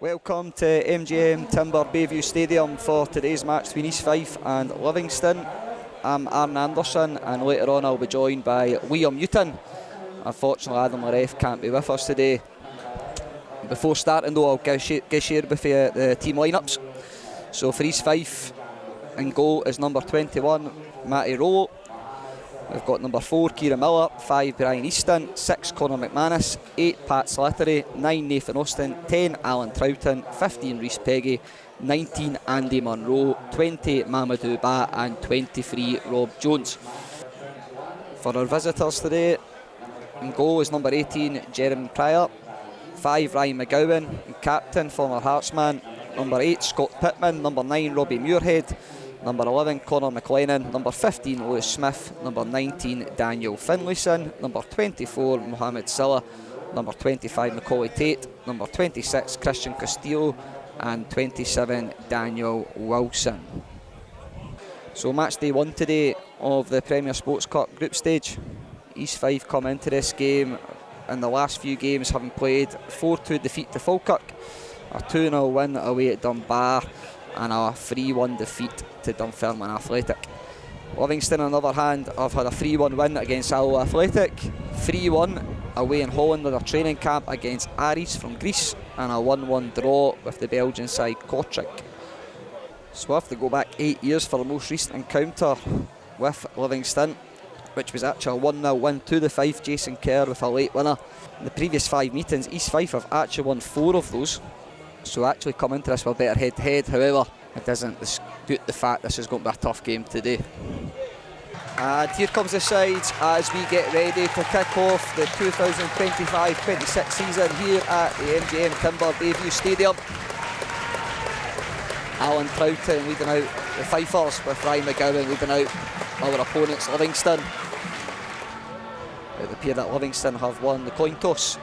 Welcome to MGM Timber Bayview Stadium for today's match between East Fife and Livingston. I'm Aaron Anderson, and later on I'll be joined by Liam Newton. Unfortunately, Adam Laref can't be with us today. Before starting though, I'll share with you the team lineups. So for East Fife, in goal is number 21, Matty Rollo. We've got number 4, Kieran Miller, 5, Brian Easton, 6, Conor McManus, 8, Pat Slattery, 9, Nathan Austin, 10, Alan Troughton, 15, Rhys Peggy, 19, Andy Munro, 20, Mamadou Ba, and 23, Rob Jones. For our visitors today, in goal is number 18, Jeremy Pryor, 5, Ryan McGowan, captain, former Heartsman, number 8, Scott Pittman, number 9, Robbie Muirhead, number 11, Conor McLennan, number 15, Lewis Smith, number 19, Daniel Finlayson, number 24, Mohamed Silla, number 25, Macaulay Tate, number 26, Christian Castillo, and 27, Daniel Wilson. So match day 1 today of the Premier Sports Cup group stage. East Fife come into this game in the last few games having played 4-2 defeat to Falkirk, a 2-0 win away at Dunbar, and a 3-1 defeat to Dunfermline Athletic. Livingston, on the other hand, have had a 3-1 win against Allo Athletic, 3-1 away in Holland with a training camp against Aris from Greece, and a 1-1 draw with the Belgian side Kortrijk. So we'll have to go back 8 years for the most recent encounter with Livingston, which was actually a 1-0 win to the Fife, Jason Kerr with a late winner. In the previous 5 meetings, East Fife have actually won 4 of those, so actually come into this with a better head-to-head. However, it doesn't dispute the fact this is going to be a tough game today. And here comes the sides as we get ready to kick off the 2025-26 season here at the MGM Timber Bayview Stadium. Alan Troughton leading out the Fifers, with Ryan McGowan leading out our opponents Livingston. It would appear that Livingston have won the coin toss,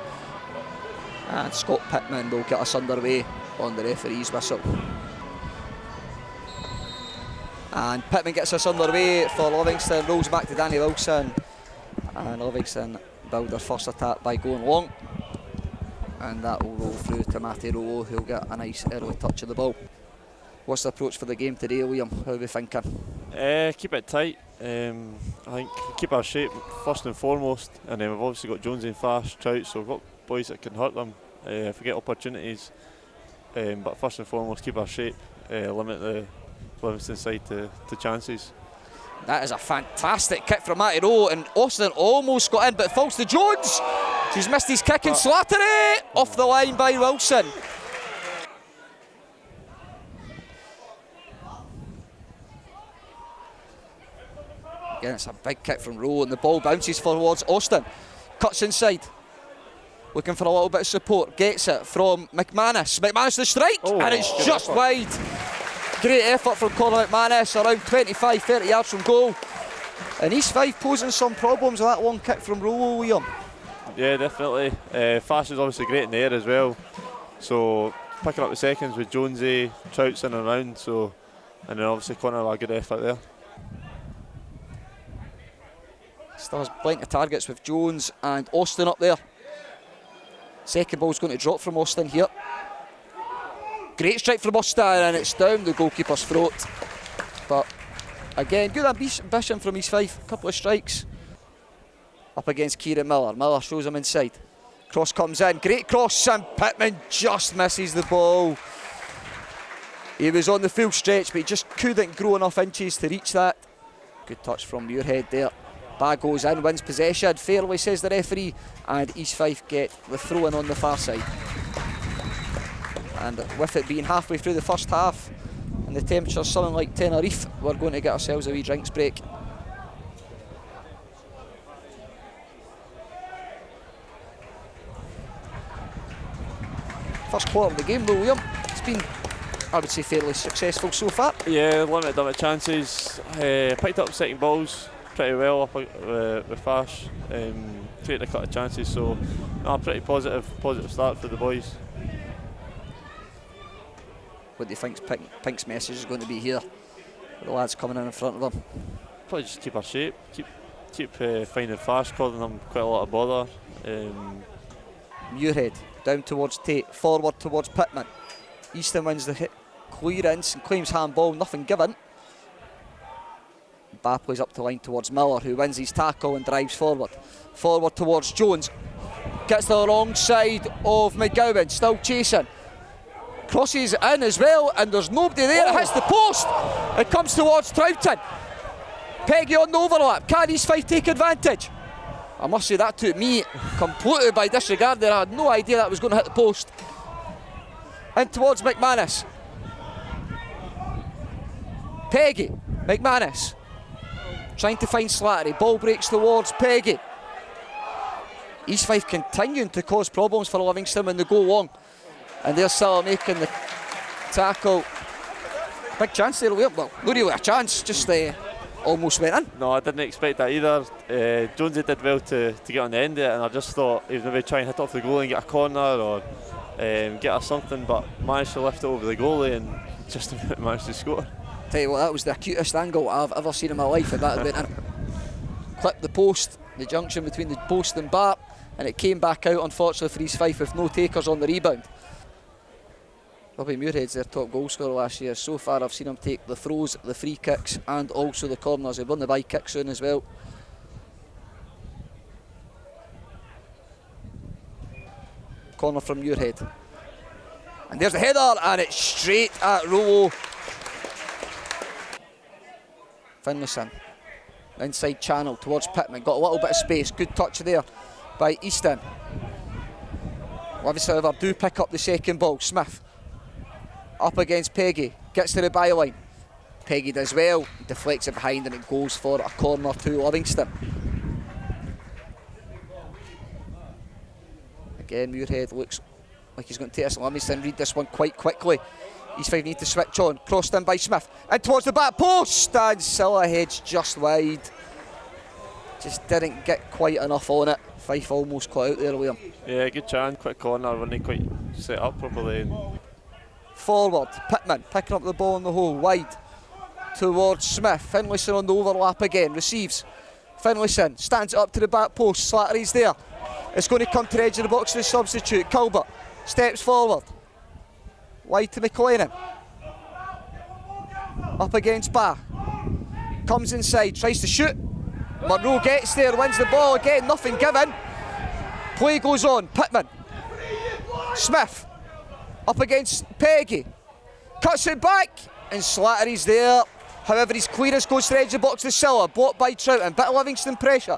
and Scott Pittman will get us underway on the referee's whistle. And Pittman gets us underway for Livingston, rolls back to Danny Wilson, and Livingston build their first attack by going long, and that will roll through to Matty Rollo, who'll get a nice early touch of the ball. What's the approach for the game today, Liam? How are we thinking? Keep it tight. I think keep our shape first and foremost, and then we've obviously got Jonesy and fast Trout, so we've got boys that can hurt them if we get opportunities. But first and foremost, keep our shape, limit the Livingston side to chances. That is a fantastic kick from Matty Rowe, and Austin almost got in, but it falls to Jones. He's missed his kick, and Slattery off the line by Wilson. Again, it's a big kick from Rowe, and the ball bounces forwards. Austin cuts inside, looking for a little bit of support, gets it from McManus. McManus the strike, and it's just wide. Great effort from Conor McManus, around 25-30 yards from goal. And East Fife posing some problems with that long kick from Rowe, William. Yeah, definitely. Fast is obviously great in the air as well. So picking up the seconds with Jonesy, Trout's in and around, so, and then obviously Conor, a good effort there. Still has plenty of targets with Jones and Austin up there. Second ball's going to drop from Austin here. Great strike from Austin, and it's down the goalkeeper's throat. But again, good ambition from East Fife. A couple of strikes. Up against Kieran Miller. Miller shows him inside. Cross comes in. Great cross, and Pittman just misses the ball. He was on the full stretch, but he just couldn't grow enough inches to reach that. Good touch from Muirhead there. Bag goes in, wins possession fairly, says the referee, and East Fife get the throw in on the far side. And with it being halfway through the first half and the temperature something like Tenerife, we're going to get ourselves a wee drinks break. First quarter of the game though, William, it's been, I would say, fairly successful so far. Yeah, limited number of chances, picked up second balls pretty well up with Fash, created a couple of chances, so pretty positive start for the boys. What do you think Pink's message is going to be here? The lads coming in front of them. Probably just keep our shape, keep finding Fash, causing them quite a lot of bother. Muirhead Down towards Tate, forward towards Pittman. Easton wins the hit clearance and claims handball, nothing given. Ba plays up the line towards Miller, who wins his tackle and drives forward. Forward towards Jones. Gets the wrong side of McGowan, still chasing. Crosses in as well, and there's nobody there. It hits the post. It comes towards Troughton. Peggy on the overlap. Can East Fife take advantage? I must say that took me completely by disregard there. I had no idea that was going to hit the post. In towards McManus. Peggy, McManus. Trying to find Slattery. Ball breaks towards Peggy. East Fife continuing to cause problems for Livingston when they go long. And they're still making the tackle. Big chance there, Liam. Well, not really a chance, just almost went in. No, I didn't expect that either. Jonesy did well to get on the end of it, and I just thought he was maybe trying to hit off the goalie and get a corner or get her something, but managed to lift it over the goalie and just managed to score. Tell you what, that was the acutest angle I've ever seen in my life, and that went in. Clipped the post, the junction between the post and bar, and it came back out, unfortunately, for East Fife with no takers on the rebound. Robbie Muirhead's their top goal scorer last year. So far I've seen him take the throws, the free kicks and also the corners. He won the bye kick soon as well. Corner from Muirhead. And there's the header, and it's straight at Rollo. Finlayson. Inside channel towards Pittman. Got a little bit of space. Good touch there by Easton. Livingston, however, do pick up the second ball. Smith. Up against Peggy, gets to the byline. Peggy does well, deflects it behind, and it goes for a corner to Livingston. Again, Muirhead looks like he's going to take us. Livingston read this one quite quickly. East Fife need to switch on. Crossed in by Smith, and towards the back post, and Silla heads just wide. Just didn't get quite enough on it. Fife almost caught out there, Liam. Yeah, good chance, quick corner, wasn't quite set up properly. Forward, Pittman picking up the ball in the hole, wide towards Smith. Finlayson on the overlap again, receives. Finlayson stands it up to the back post. Slattery's there. It's going to come to the edge of the box to the substitute. Culbert steps forward, wide to McLennan. Up against Ba. Comes inside, tries to shoot. Monroe gets there, wins the ball again, nothing given. Play goes on. Pittman. Smith. Up against Peggy. Cuts it back, and Slattery's there. However, his clearance goes to the edge of the box to Silla. Blocked by Troughton. Bit of Livingston pressure.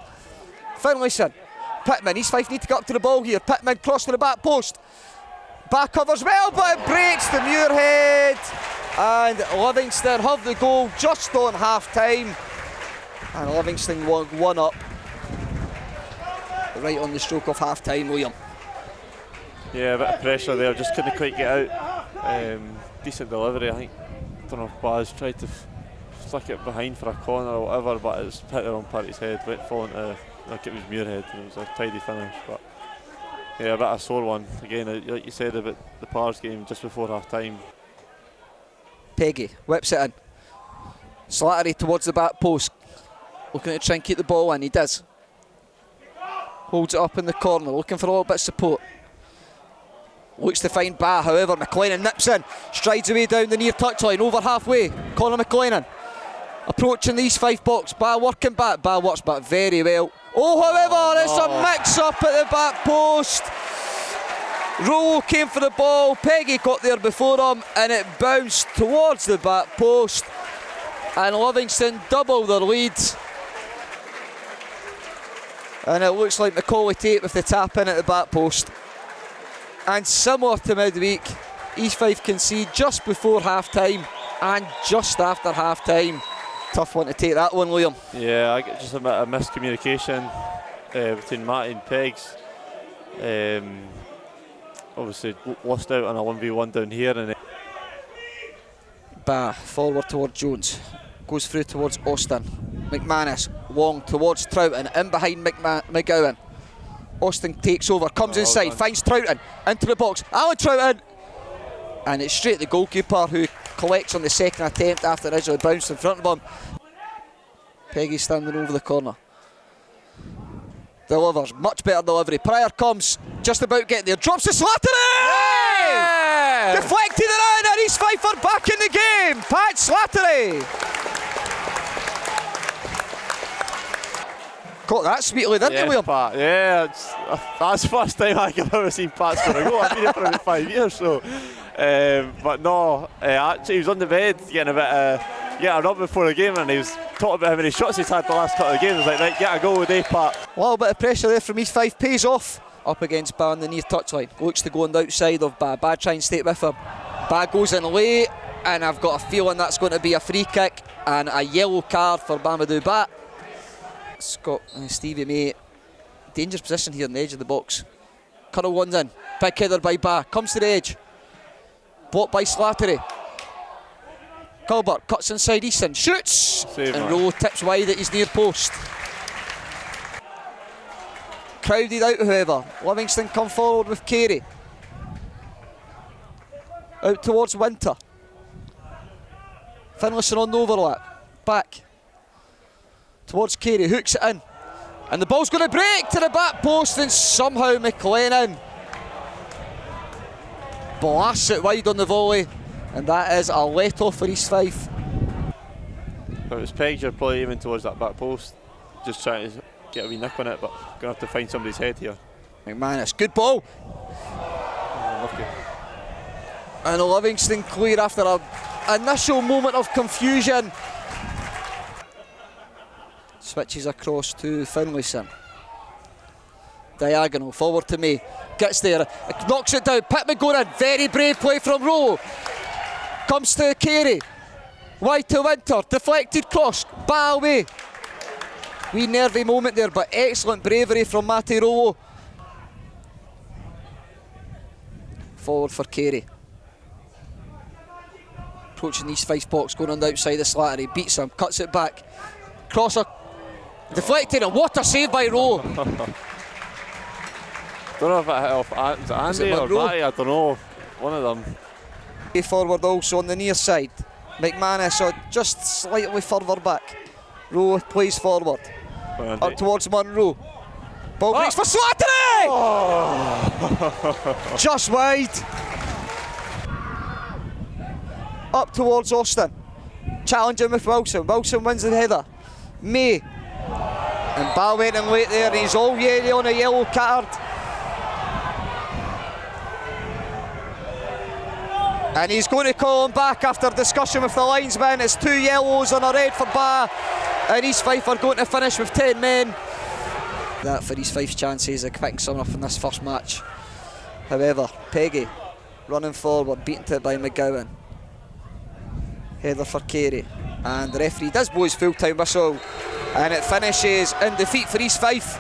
Finlayson. Pittman. East Fife need to get up to the ball here. Pittman cross to the back post. Back covers well, but it breaks to Muirhead. And Livingston have the goal just on half time. And Livingston one up. Right on the stroke of half time, Liam. Yeah, a bit of pressure there, just couldn't quite get out. Decent delivery, I think. I don't know if Baz tried to flick it behind for a corner or whatever, but it's hit the wrong part of his head, went falling to, like it was Muirhead, and it was a tidy finish. But yeah, a bit of a sore one. Again, like you said about the Pars game just before half time. Peggy whips it in. Slattery towards the back post. Looking to try and keep the ball in, he does. Holds it up in the corner, looking for a little bit of support. Looks to find Ba, however, McLennan nips in, strides away down the near touchline, over halfway. Conor McLennan approaching the East Fife box. Ba working back, Ba works back very well. Oh, however, it's a mix-up at the back post. Rollo came for the ball, Peggy got there before him, and it bounced towards the back post. And Livingston double their lead. And it looks like Macaulay Tate with the tap in at the back post. And similar to midweek, East Fife concede just before half time and just after half time. Tough one to take that one, Liam. Yeah, I get just a bit of miscommunication between Matty and Pegs. Obviously lost out on a 1v1 down here. And Ba forward towards Jones, goes through towards Austin. McManus long towards Troughton, in behind McGowan. Austin takes over, comes inside, finds Troughton, into the box, Alan Troughton, and it's straight to the goalkeeper, who collects on the second attempt after originally bounced in front of him. Peggy standing over the corner. delivers, much better delivery. Pryor comes, just about getting there, drops to Slattery! Yeah! Deflected it in, and East Fife are back in the game. Pat Slattery. Caught that sweetly, didn't he, Liam? Pat, yeah, that's the first time I've ever seen Pat score a goal. I've been here for about 5 years, so. But no, actually he was on the bed getting a bit getting a rub before the game, and he was talking about how many shots he's had the last couple of games. I was like, right, get a goal with day, Pat. A little bit of pressure there from East Fife, pays off. Up against Ba on the near touchline. Looks to go on the outside of Ba. Ba trying to stay with him. Ba goes in late, and I've got a feeling that's going to be a free kick and a yellow card for Mamadou Ba. Scott and Stevie May, dangerous position here on the edge of the box. Curl one's in, big header by Ba, comes to the edge. Blocked by Slattery. Culbert cuts inside Easton, shoots! Save, and man. Rowe tips wide at his near post. Crowded out, however. Livingston come forward with Carey. Out towards Winter. Finlayson on the overlap. Back towards Carey, hooks it in. And the ball's going to break to the back post, and somehow McLennan blasts it wide on the volley. And that is a let-off for East Fife. If it was pegged, you're probably aiming towards that back post, just trying to get a wee nick on it, but going to have to find somebody's head here. McManus, good ball. Lucky. And Livingston clear after an initial moment of confusion. Switches across to Finlayson. Diagonal, forward to May. Gets there, knocks it down. Pittman going in, very brave play from Rowe. Comes to Carey. Wide to Winter, deflected cross, Ba away. Wee nervy moment there, but excellent bravery from Matty Rowe. Forward for Carey. Approaching East Fife box, going on the outside of Slattery, beats him, cuts it back. Crosser, deflected, and what a save by Rowe. Don't know if it hit off Andy or Matty, I don't know. One of them. Forward also on the near side. McManus just slightly further back. Rowe plays forward. Up towards Munro. Ball breaks for Slattery! Oh. Just wide. Up towards Austin. Challenging with Wilson. Wilson wins the header. May. And Ba went in late there. He's already on a yellow card. And he's going to call him back after discussion with the linesman. It's 2 yellows and a red for Ba. And East Fife are going to finish with 10 men. That for East Fife's chances of picking something up in this first match. However, Peggy running forward, beaten to it by McGowan. Header for Carey. And the referee does blow his full-time whistle. And it finishes in defeat for East Fife,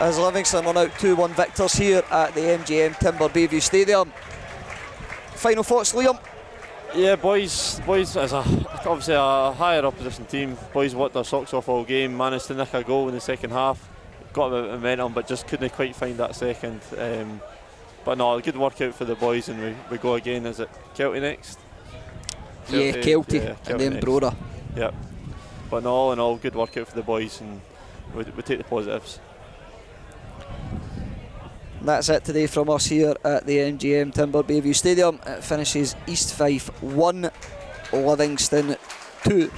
as Livingston are out 2-1 victors here at the MGM Timber Bayview Stadium. Final thoughts, Liam? Yeah, boys as obviously a higher opposition team. Boys worked their socks off all game, managed to nick a goal in the second half, got a bit of momentum, but just couldn't quite find that second. But no, a good workout for the boys, and we go again. Is it Kelty next? Kelty, yeah, and then next. Broda. Yep. But no, all in all, good workout for the boys, and we take the positives. That's it today from us here at the MGM Timber Bayview Stadium. It finishes East Fife 1, Livingston 2.